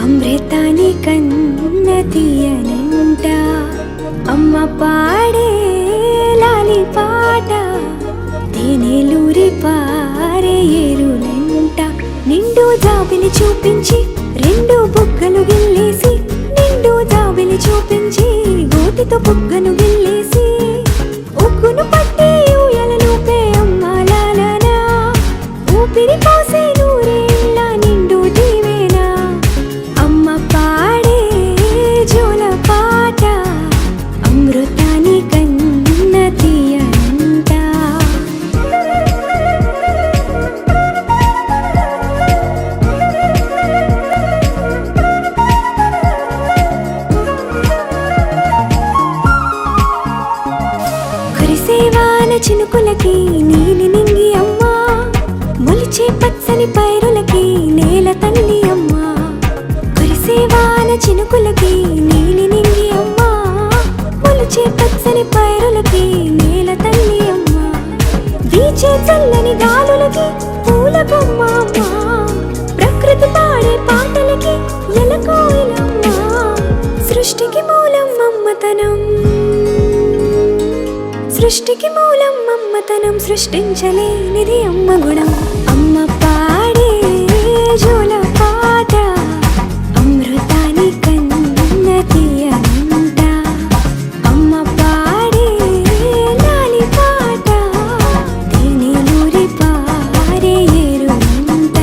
అమృతాని కన్న తీయనంట అమ్మ పాడే లాలి పాట తేనెలూరి పారే ఏరులంట నిండు జాబిలి చూపించి రెండు బుగ్గలు గిల్లేసి నిండు జాబిలి చూపించి గోటితో బుగ్గను గిల్లేసి ఉగ్గును పట్టి ఊయలను పే అమ్మ లాలనా ఊపిరి పోసే నూరేళ్ళ నిండు దీవేనా అమ్మ పాడే జోల పాట అమృతాని కన్న తీయనంట కురిసేవాన చినుకులకి నీలి నింగి అమ్మా మొలిచే పచ్చని పైరులకి నేల తల్లి అమ్మా కురిసేవాన చినుకులకి నీలి నింగి అమ్మా మొలిచే పచ్చని పైరులకి నేల తల్లి అమ్మా వీచే చల్లని గాలులకి పూల బొమ్మ అమ్మా ప్రకృతి పాడే పాటలకి ఎలకోయిలమ్మా సృష్టికి మూలం మమ్మతనం సృష్టికి మూలం మమ్మతనం సృష్టించలేనిది అమ్మ గుణం అమ్మ పాడే జోల పాట అమృతాని కన్న తీయనంట అమ్మ పాడే లాలి పాట తేనెలూరి పారే ఏరులంట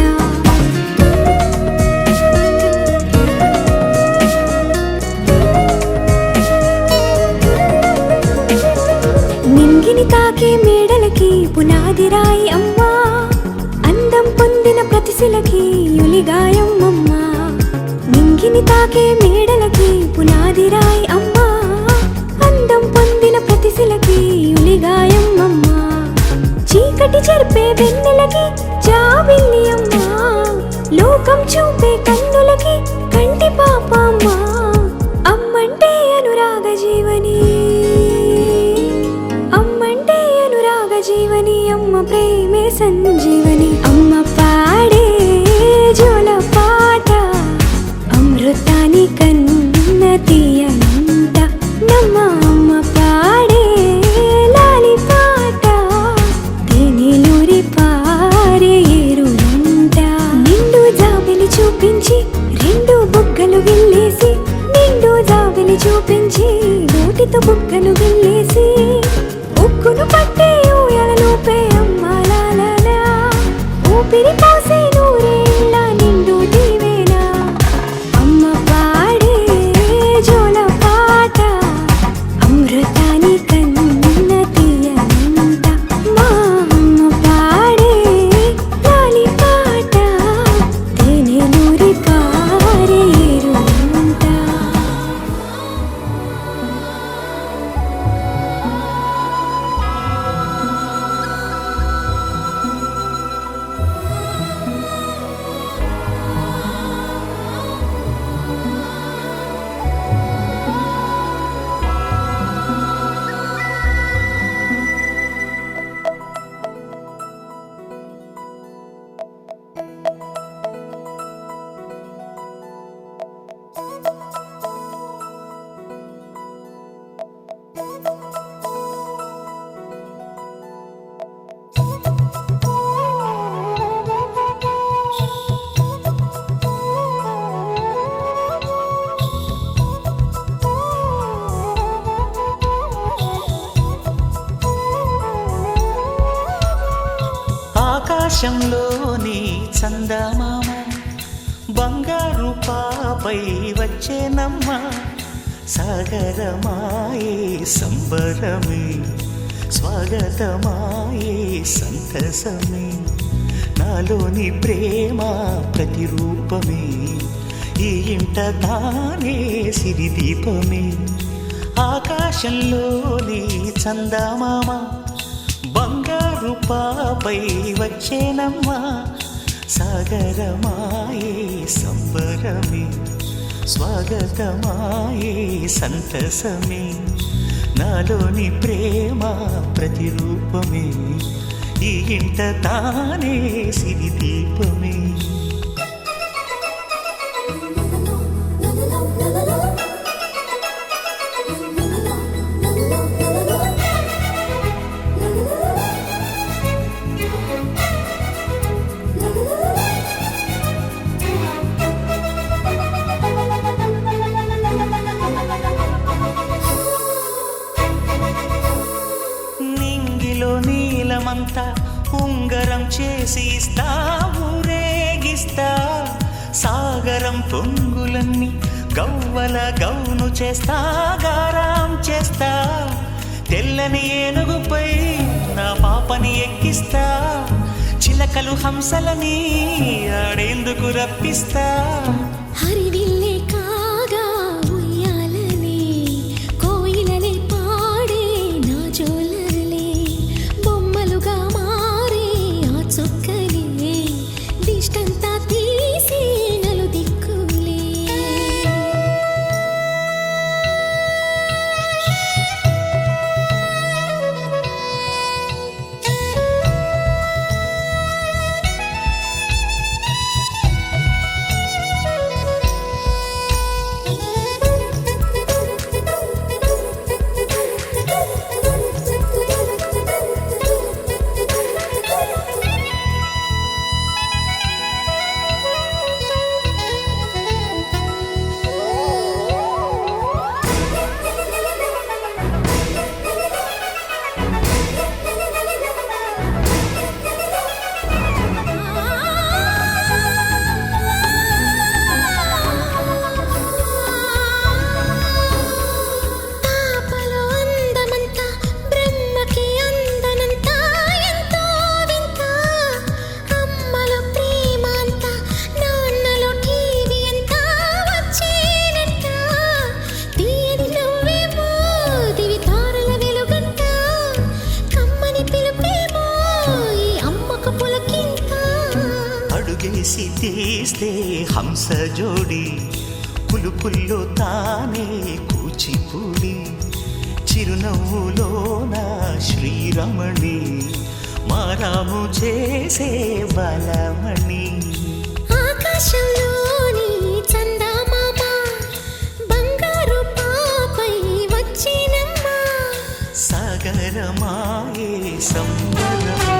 నింగిని తాకే మేడలకి పునాది రాయి అమ్మా అందం పొందిన ప్రతిశిలకి యులిగాయం అమ్మా నింగిని తాకే మేడలకి పునాది రాయి అమ్మా అందం పొందిన ప్రతిశిలకి యులిగాయం అమ్మా చీకటి చెరిపే వెన్నెలకి జాబిల్లి అమ్మా లోకం చూపే కన్నులకి కంటి పాప అమ్మా అమ్మంటే అనురాగ జీవని అమ్మంటే అనురాగ జీవని అమ్మ ప్రేమే సంజీవని అమ్మ పాడే జోల పాట అమృతాని కన్న తీయనంట నమ్మ అమ్మ పాడే లాలి పాట తేనెలూరి పారే ఏరులంట నిండు జాబిలి చూపించి రెండు బుగ్గలు గిల్లేసి నిండు జాబిలి చూపించి నోటితో బుగ్గను గిల్లేసి ఉగ్గును పట్టి ఊయలను పే అమ్మ లాలనా ఊపిరి పోసే నూరేళ్ళ నిండు దీవేనా అమ్మ పాడే జోల పాట అమృతాని కన్న తీయనంట మా అమ్మ పాడే లాలి పాట తేనెలూరి పారే ఏరులంట ఆకాశంలోని చందమామ బంగారు పాపై వచ్చేనమ్మ సాగరమాయే సంబరమే స్వాగతమాయే సంతసమే నాలోని ప్రేమ ప్రతిరూపమే ఈ ఇంట తానే సిరిదీపమే ఆకాశంలోని చందమామ బంగారు పాపై వచ్చేనమ్మా సాగరమాయే సంబరమే స్వాగతమాయే సంతసమే నాలోని ప్రేమ ప్రతిరూపమే ఈ ఇంట తానే సిరిదీపమే లోకమంతా ఉంగరం చేసి ఇస్తా ఊరేగిస్తా సాగరం పొంగులన్నీ గవ్వల గౌను చేస్తా గారాం చేస్తా తెల్లని ఏనుగుపై నా పాపని ఎక్కిస్తా చిలకలు హంసలని ఆడేందుకు రప్పిస్తా హరివిల్లే కాగా ఉయ్యాలలే కోయిలలే పాడే నా జోలలే బొమ్మలుగా మారే ఆ చుక్కలే దిష్టంతా తీసి నలు దిక్కులే అడుగేసి తీస్తే హంస జోడి పులుపుల్లో తానే కూచిపూడి చిరునవ్వులోన శ్రీరమణి మారాము చేసే బలమణి ఆకాశంలోని చందమామ బంగారు పాపై వచ్చినమ్మా సాగరమాయే సంబరం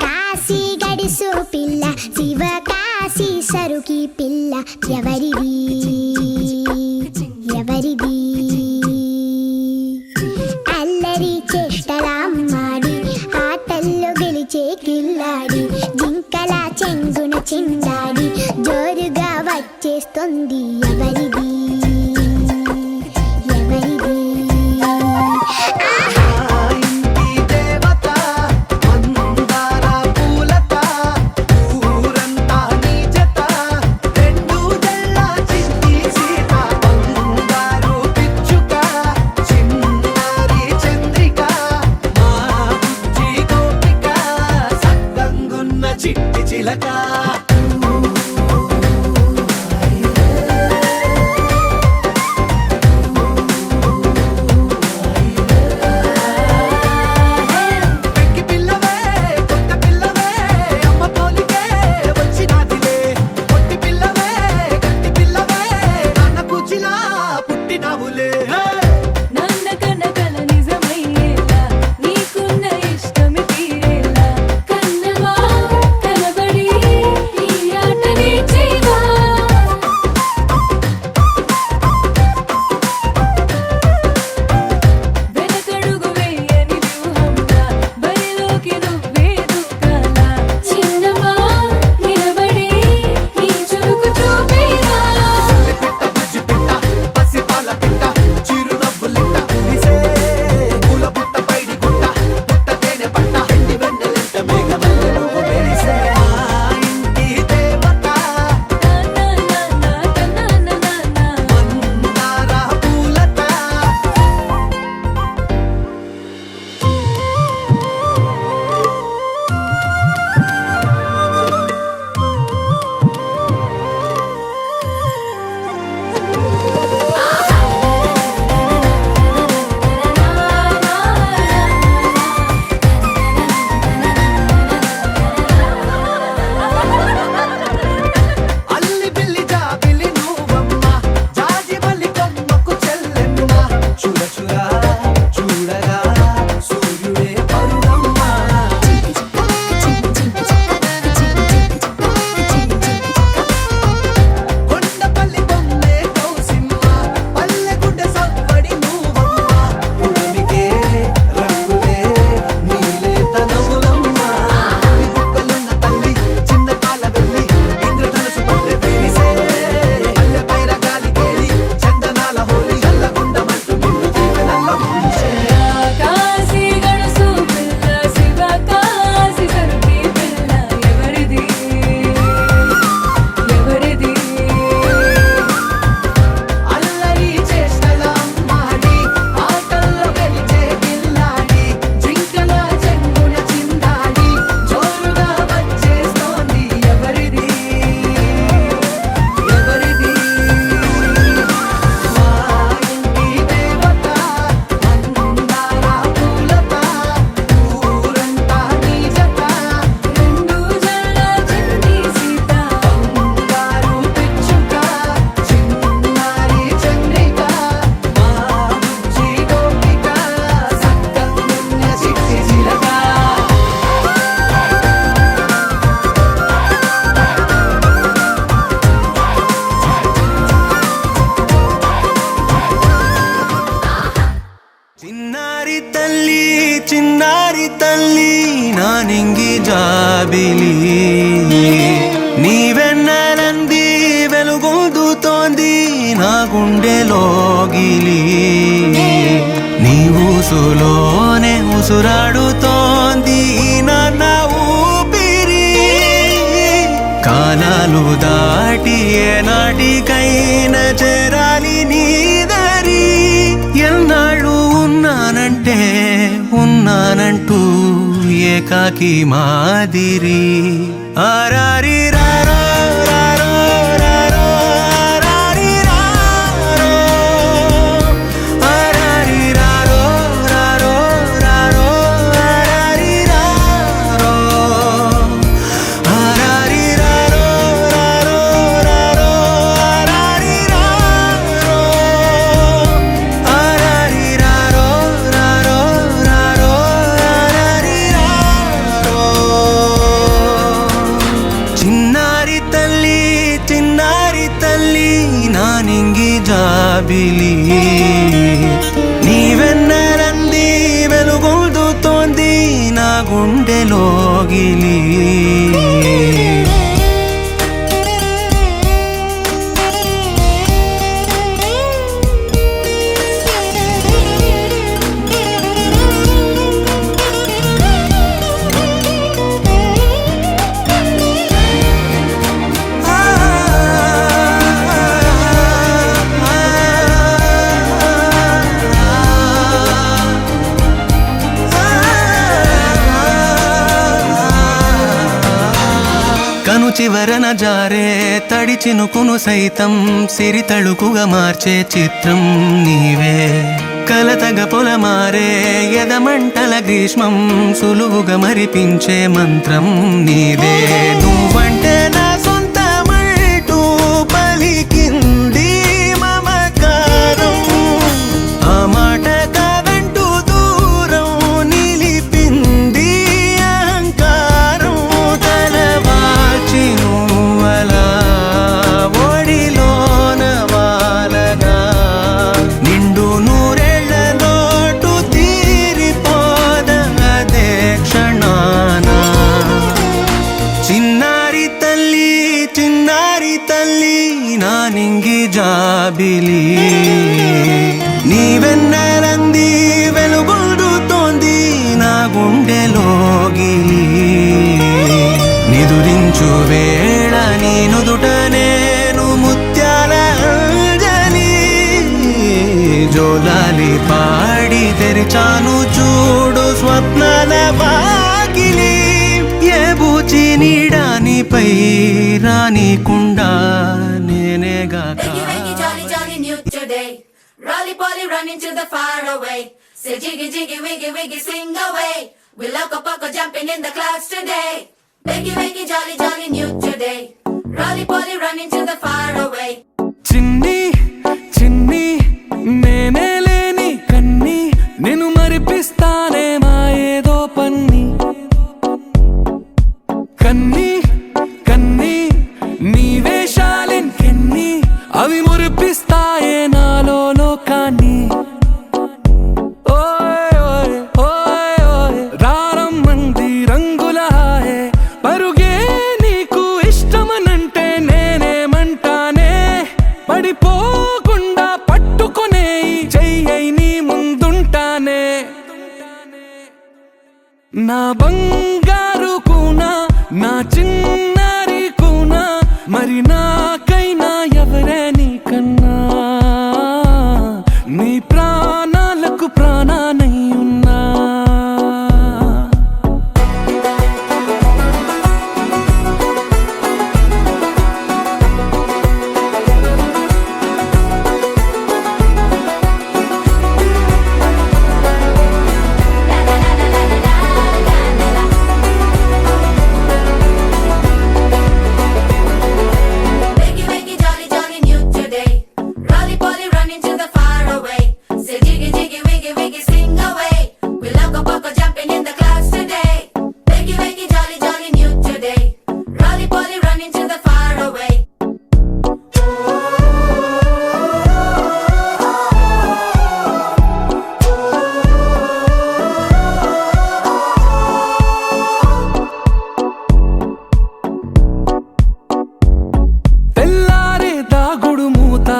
కాశీ గడిసు పిల్ల శివ కాశీ సరుకి పిల్ల ఎవరిది ఎవరిది అల్లరి చేష్టలామ్మాడి ఆటల్లో గెలిచే కిల్లాడి జింకల చెంగున చిందాడి జోరుగా వచ్చేస్తుంది ఎవరిది ఎవరిది చిట్టి చిలక చిన్నారి తల్లి నా నింగి జాబిలి నీ వెన్నెలంది వెలుగొందుతోంది నా గుండెలోగిలి నీ ఊసులోనే ఉసురాడుతోంది నాన్న ఊపిరి కాలాలు దాటి ఏనాటికైనా చేరాలి నీ దారి ఎన్నాళ్ళు ఉన్నానంటూ ఏకాకి మాదిరి ఆరారి రారో రారో రారో ఆరారి రారో ఆరారి రారో రారో రారో ఆరారి రారో ఆరారి రారో రారో రారో ఆరారి రారో ఆరారి నీవెన్నరంది వెలుగొందుతోంది నా గుండెలోగిలి. కను చివరన జారే తడి చినుకును సైతం సిరి తళుకుగా మార్చే చిత్రం నీవే. కలతగ పొలమారే ఎదమంటల గ్రీష్మం సులువుగా మరిపించే మంత్రం నీదే. నువ్వంటే నా సొంతమంటూ పలికింది మమకారం, ఆ మాట కాదంటూ దూరం నిలిపింది అహంకారం. తలవాల్చి నువ్వలా ఒడిలోన వాలగా నిండు నూరేళ్ల లోటు తీరిపోదదే క్షణాన. చిన్నారి తల్లి చిన్నారి తల్లి నా నింగి జాబిలి, నీవెన్నరంది వెలుగొందుతోంది నా గుండెలోగిలి. నిదురించు వేళ నీ నుదుట నేను ముత్యాల అంజలి, జోలాలి పాడి తెరిచాను చూడు స్వప్నాల వాకిలి. ఏ బూచి నీడానిపై రానికుండా నేనేగాక. Wakey, wakey, jolly, jolly new today. Rolly polly running to the far away. Say jiggy, jiggy, wiggy, wiggy, swing away. We loco poco jumping in the clouds today. Wakey, wakey, jolly, jolly new today. Rolly polly running to the far away. చిన్ని చిన్ని నేనే లేని కన్ని నిన్ను మరిపిస్తానే మా ఏదో పన్ని. కన్ని కన్ని నీ వేషాలెన్కెన్ని అవి మురిపిస్తాయే నాలో లోకాన్ని. ఓయ్ ఓయ్ ఓయ్ ఓయ్ రారమ్మంది రంగుల హాయే, పరుగే నీకు ఇష్టమనంటే నేనేమంటానే. పడిపోకుండా పట్టుకునే చెయ్యై నీ ముందుంటానే. నా బంగారు కూనా నా చిన్నారి కూనా మరి నాకైనా ఎవరే నీకన్నా. నీ ప్రాణాలకు ప్రాణానై ఉన్నా. Wakey, wakey, jolly, jolly new today. Rolly polly running to the far away. Say jiggy, jiggy, wiggy, wiggy, swing away. We loco poco jumping in the clouds today. Wakey, wakey, jolly, jolly new today. Rolly polly running to the far away. తెల్లారే దాగుడు మూత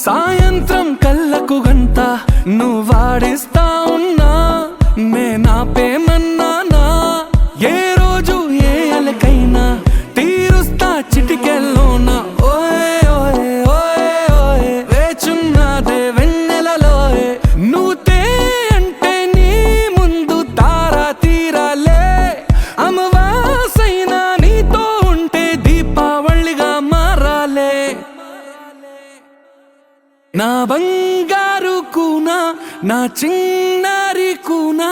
సాయంత్రం కళ్ళకు గంట నువ్వాడిస్తా ఉన్నా నేనాపేమన్నానా. ఏ రోజు ఏ అలకైనా తీరుస్తా చిటికెల్లోన. ఓయ్ ఓయ్ ఓయ్ ఓయ్ వేచున్నదే వెన్నెలలోయే. నువ్వుతే అంటే నీ ముందు తారా తీరాలే. అమవాసైనా నీతో ఉంటే దీపావళిగా మారాలే. నా బంగారు కూనా నా చిన్నారి కూనా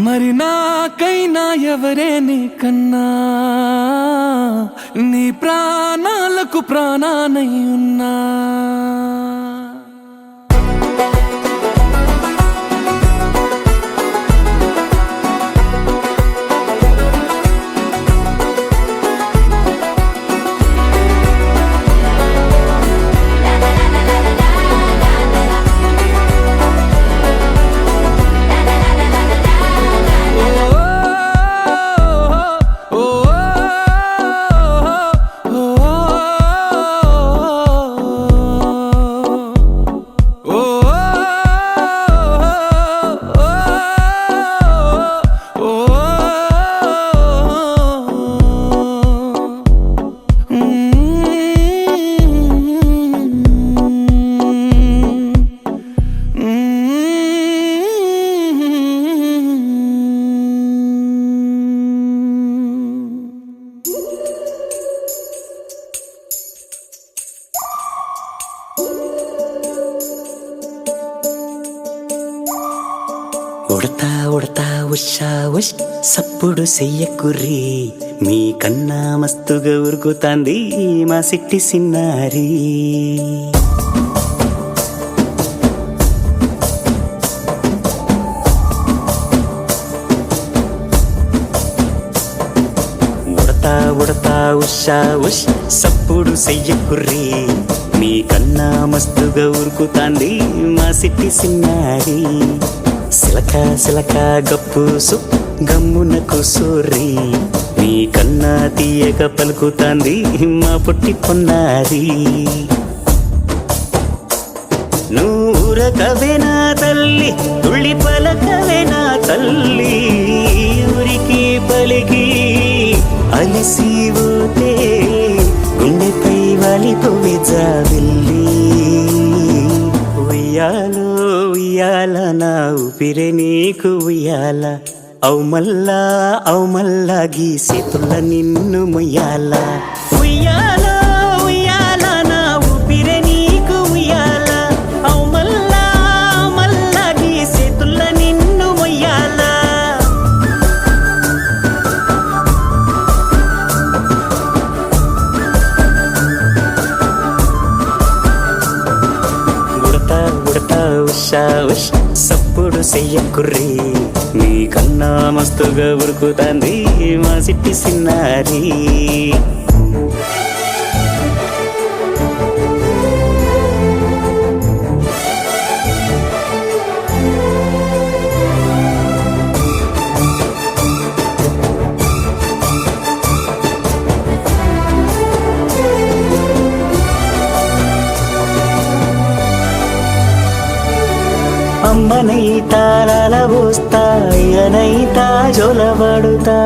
మరి నాకైనా ఎవరే నీకన్నా. నీ ప్రాణాలకు ప్రాణానై ఉన్నా. ఉడతా ఉడతా ఉషా ఉష్ సప్పుడు చెయ్యకుర్రి మీ కన్నా మస్తుగా ఉరుకుతాంది మా సిట్టి సిన్నారి. ఉడతా ఉడతా ఉషా ఉష్ సప్పుడు చెయ్యకుర్రి మీ కన్నా మస్తుగా ఉరుకుతాంది మా సిట్టి సిన్నారి. సిలక సిలక గప్పుసు గమ్మున కూసోర్రి మీ కన్నా తీయక పలుకుతాంది మా పొట్టి పొన్నారి. నూరకవేనా తల్లి తుళ్ళి పలకవేనా తల్లి ఊరికి పలికి అలిసిపోతే గుండెపై వాలిపోవే జాబిల్లి. ఉయ్యాలో ఉయ్యాల నా ఊపిరే నీకు ఉయ్యాల అవు మల్లా గీసేతుల్ల నిన్ను ముయ్యాల. ఉయ్యాలో ఉయ్యాల నా ఊపిరే నీకు ఉయ్యాల అవు మల్లా గీసేతుల్ల నిన్ను ముయ్యాల. ఉడతా ఉడతా ఉషా ఉష్ సప్పుడు చెయ్యకుర్రి మీ కన్నా మస్తుగా ఉరుకుతాంది మా సిట్టి సిన్నారి. అమ్మనైతా లలబోస్తా అయ్యనైతా జొలబడుతా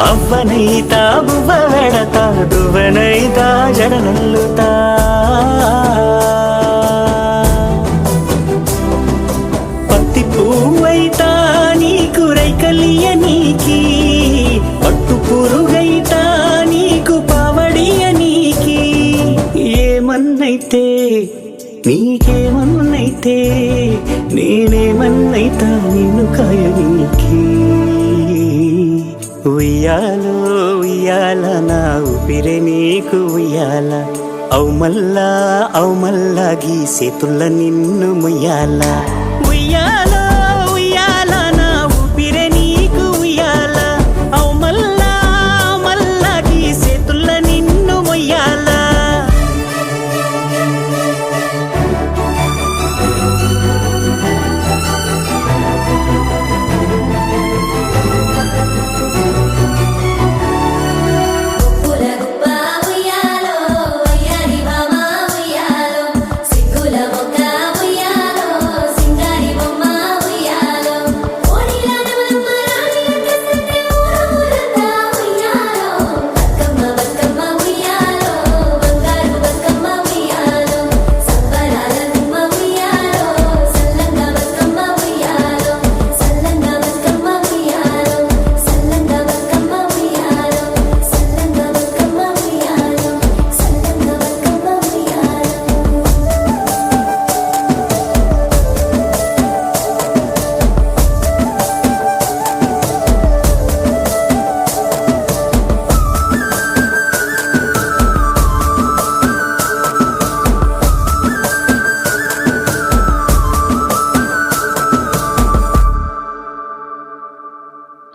అవ్వనైతా బువ్వ వెడతా దువ్వనైతా జడనల్లుతా. పత్తి పువ్వైతా నీకు రైకలియ నీకి పట్టు పురుగైతా నీకు పావడియ నీకి. ఏమన్నైతే నీకేమన్నైతే నేనేమన్నైతా నిన్ను కాయనీకి. ఉయ్యాలో ఉయ్యాల నా ఊపిరే నీకు ఉయ్యాల అవు మల్లా గీసేతుల్ల నిన్ను ముయ్యాల. ఉయ్యాలో ఉయ్యాల నా ఊపిరే నీకు ఉయ్యాల అవు మల్లా గీసేతుల్ల నిన్ను ముయ్యాల.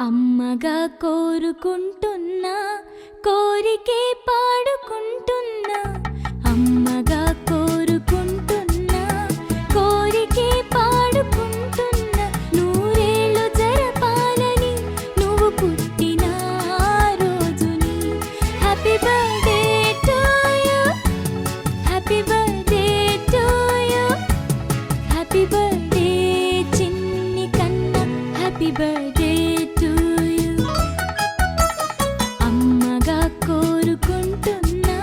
అమ్మగా కోరుకుంటున్నా కోరికే పాడుకుంటున్నా. అమ్మగా కోరుకుంటున్నా కోరికే పాడుకుంటున్నా. నూరేళ్ళు జరపాలని నువ్వు పుట్టిన రోజుని. Happy birthday to you, happy birthday to you, happy birthday చిన్ని కన్నా, హ్యాపీ బర్త్డే టు యు. అమ్మగా కోరుకుంటున్నా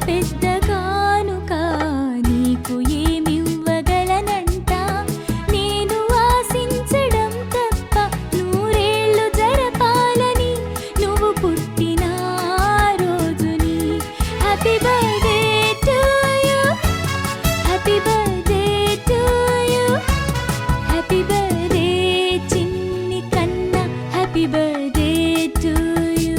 పెద్ద కానుక నీకు ఏమివ్వగలనంట నేను ఆశించడం తప్ప నూరేళ్ళు జరపాలని నువ్వు పుట్టిన రోజుని happy birthday to you happy birthday to you happy birthday చిన్ని కన్నా హ్యాపీ బర్త్డే టు యు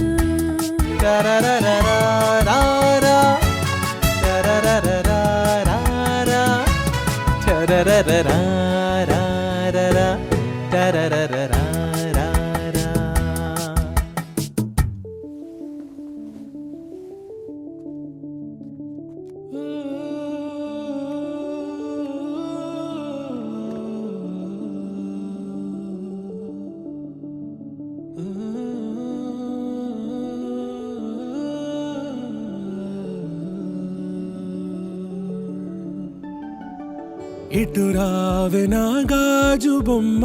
ఇటు రావే నా గాజు బొమ్మ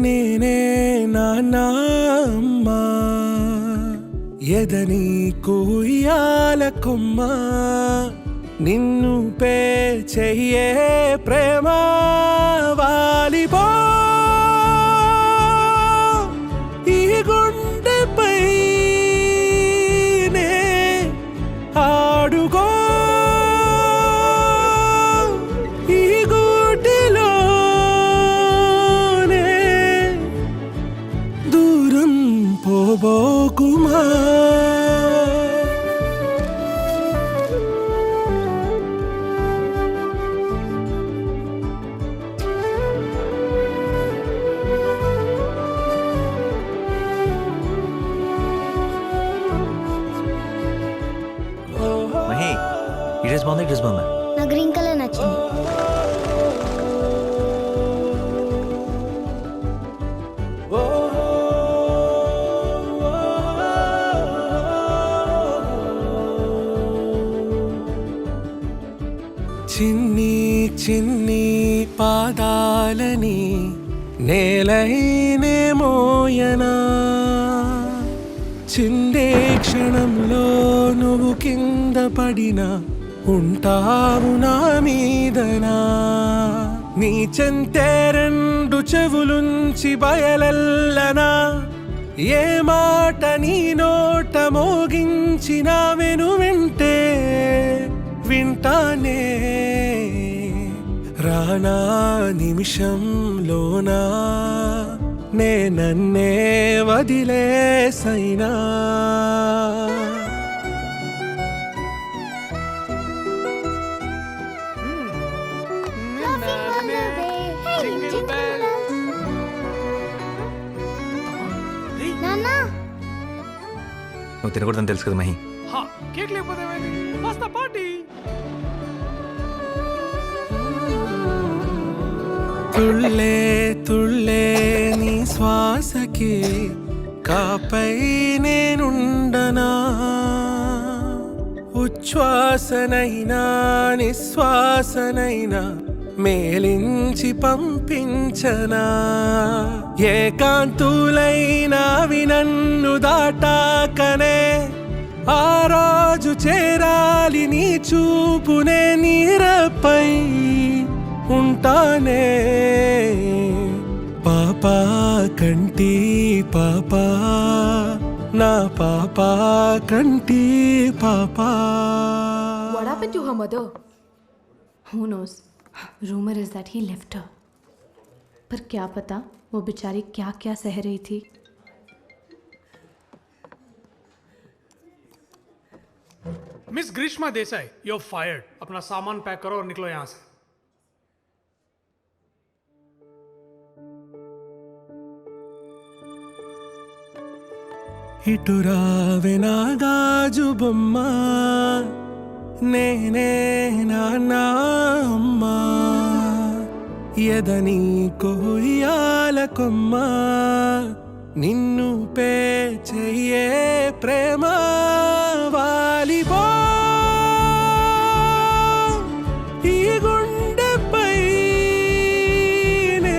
నేనే నాన్న అమ్మ ఎదని కుయ్యాల కొమ్మ నిన్ను పే చెయ్యే ప్రేమ వాలిపో ఈ గుండెపై నే ఆడుకో పోబోకుమా మహి ఈ డ్రెస్ బాగుందా ఈ డ్రెస్ బాగుందా నా గ్రీన్ కలర్ నచ్చింది. చిన్ని చిన్ని పాదాలని నేలైనే మోయనా చిందే క్షణంలో నువ్వు కింద పడినా ఉంటావు నా మీదనా నీ చెంతే రెండు చెవులుంచి బయలెల్లనా ఏ మాట నీ నోట మోగించిన వెను వింటే వింటానే రానా నిమిషంలోనా నే నన్నే వదిలేసైనా నాన్నా నువ్వు తినకూడదని తెలుసు కదా మహి కేక్ లేకపోతే పార్టీ తుళ్ళే తుళ్ళే నీ శ్వాసకి కాపై నేనుండనా ఉచ్ఛ్వాసనైనా నిశ్వాసనైనా మేలించి పంపించనా ఏకాంతులైనావి నన్ను దాటాకనే ఆ రోజు చేరాలి నీ చూపునే నీరపై ఉంటానే పాపా కంటి పాపా నా పాపా కంటి పాపా What happened to her mother? Who knows? Rumor is that he left her. पर क्या पता वो बेचारी क्या क्या सह रही थी. Miss Greeshma Desai, you're fired. अपना सामान पैक करो और निकलो यहाँ से. ఇటు రావే నా గాజు బొమ్మ నేనే నాన్న అమ్మ ఎదని కొయ్యాల కొమ్మ నిన్ను పే చెయ్యే ప్రేమ వాలిపో ఈ గుండెపై నే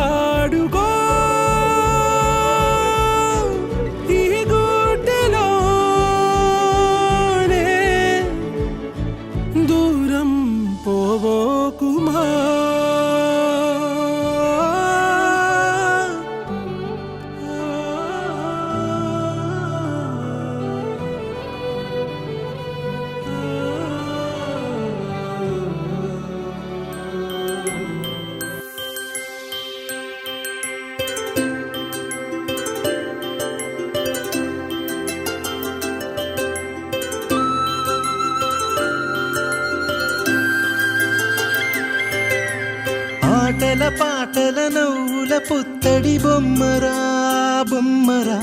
ఆడుకో ఈ గుడ్డెలో ఆటల పాటల నవ్వుల పుత్తడి బొమ్మరా బొమ్మరా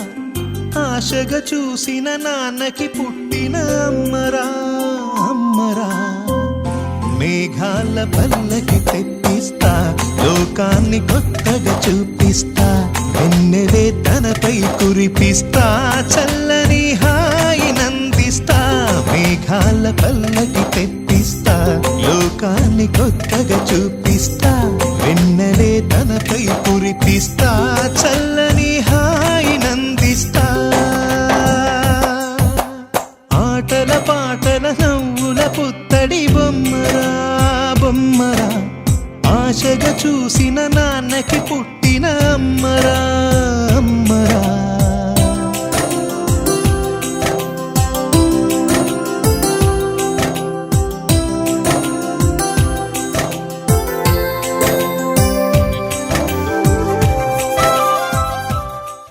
ఆశగా చూసిన నాన్నకి పుట్టిన అమ్మరా అమ్మరా మేఘాల పల్లకి తెప్పిస్తా లోకాన్ని కొత్తగా చూపిస్తా వెన్నెలే తనపై కురిపిస్తా చల్లని హాయినందిస్తా మేఘాల పల్లకి తెప్పిస్తా లోకాన్ని కొత్తగా చూపిస్తా వెన్నెలే తనపై కురిపిస్తా చల్లని హాయినందిస్తా ఆటల పాటల నవ్వుల పుత్తడి బొమ్మరా బొమ్మరా ఆశగా చూసిన నాన్నకి పుట్టిన అమ్మరా అమ్మరా